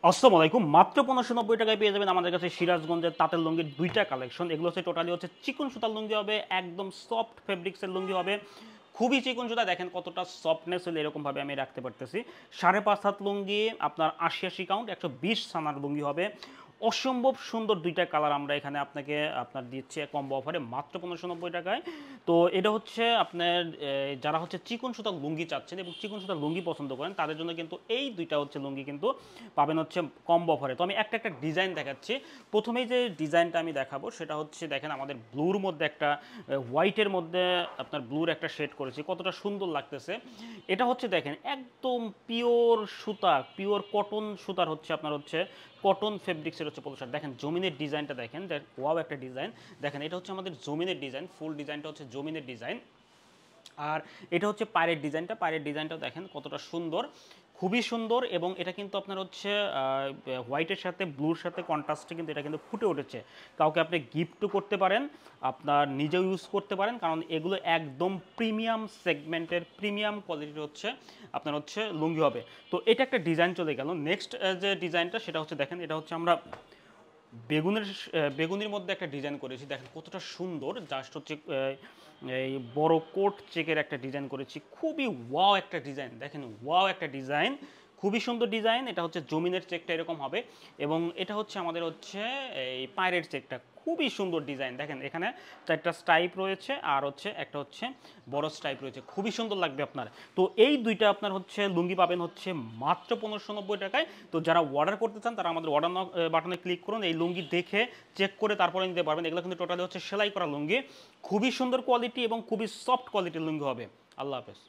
আসসালামু আলাইকুম। মাত্র 1590 টাকায় পেয়ে যাবেন আমাদের কাছে সিরাজগঞ্জের তাঁতের লুঙ্গির দুইটা কালেকশন। এগুলো হচ্ছে টোটালি হচ্ছে চিকন সুতার লুঙ্গি হবে, একদম সফট ফেব্রিক্সের লুঙ্গি হবে। খুবই চিকন সুতা, দেখেন কতটা সফটনেস হলে এরকমভাবে আমি রাখতে পারতেছি। 5.5 হাত লুঙ্গি, আপনার 80 কাউন্ট, 120 সানার লুঙ্গি হবে। অসম্ভব সুন্দর দুইটা কালার আমরা এখানে আপনার দিচ্ছি কম্বো অফারে মাত্র 1590 টাকায়। তো এটা হচ্ছে আপনার যারা হচ্ছে চিকন সুতার লুঙ্গি চাচ্ছেন এবং চিকন সুতার লুঙ্গি পছন্দ করেন তাদের জন্য কিন্তু এই দুইটা হচ্ছে লুঙ্গি কিন্তু পাবেন হচ্ছে কম্বো অফারে। তো আমি একটা একটা ডিজাইন দেখাচ্ছি। প্রথমেই যে ডিজাইনটা আমি দেখাবো সেটা হচ্ছে দেখেন আমাদের ব্লুর মধ্যে একটা হোয়াইটের মধ্যে আপনার ব্লুর একটা শেড করেছি, কতটা সুন্দর লাগতেছে। এটা হচ্ছে দেখেন একদম পিওর সুতা, পিওর কটন সুতার হচ্ছে আপনার হচ্ছে কটন ফেব্রিক্সের হচ্ছে পোলো শার্ট। দেখেন জমিনের ডিজাইনটা দেখেন, ওয়াও একটা ডিজাইন। দেখেন এটা হচ্ছে আমাদের জমিনের ডিজাইন, ফুল ডিজাইনটা হচ্ছে জমিনের ডিজাইন। আর এটা হচ্ছে পায়ের ডিজাইনটা, পায়ের ডিজাইনটাও দেখেন কতটা সুন্দর, খুবই সুন্দর। এবং এটা কিন্তু আপনার হচ্ছে হোয়াইটের সাথে ব্লুর সাথে কন্ট্রাস্টে কিন্তু এটা কিন্তু ফুটে উঠেছে। কাউকে আপনি গিফটও করতে পারেন, আপনার নিজেও ইউজ করতে পারেন, কারণ এগুলো একদম প্রিমিয়াম সেগমেন্টের প্রিমিয়াম কোয়ালিটির হচ্ছে আপনার হচ্ছে লুঙ্গি হবে। তো এটা একটা ডিজাইন চলে গেল। নেক্সট যে ডিজাইনটা সেটা হচ্ছে দেখেন, এটা হচ্ছে আমরা বেগুনির মধ্যে একটা ডিজাইন করেছি, দেখেন কতটা সুন্দর। জাস্ট হচ্ছে এই বড় কোট চেকের একটা ডিজাইন করেছি, খুবই ওয়াও একটা ডিজাইন। দেখেন ওয়াও একটা ডিজাইন, খুবই সুন্দর ডিজাইন। এটা হচ্ছে জমিনের চেকটা এরকম হবে এবং এটা হচ্ছে আমাদের হচ্ছে এই পায়ের চেকটা, খুবই সুন্দর ডিজাইন। দেখেন এখানে চারটা স্টাইপ রয়েছে আর হচ্ছে একটা হচ্ছে বড় স্টাইপ রয়েছে, খুবই সুন্দর লাগবে আপনার। তো এই দুইটা আপনার হচ্ছে লুঙ্গি পাবেন হচ্ছে মাত্র 1590 টাকায়। তো যারা অর্ডার করতে চান তারা আমাদের অর্ডার বাটনে ক্লিক করুন, এই লুঙ্গি দেখে চেক করে তারপরে নিতে পারবেন। এগুলো কিন্তু টোটালি হচ্ছে সেলাই করা লুঙ্গি, খুবই সুন্দর কোয়ালিটি এবং খুবই সফট কোয়ালিটির লুঙ্গি হবে। আল্লাহ হাফেজ।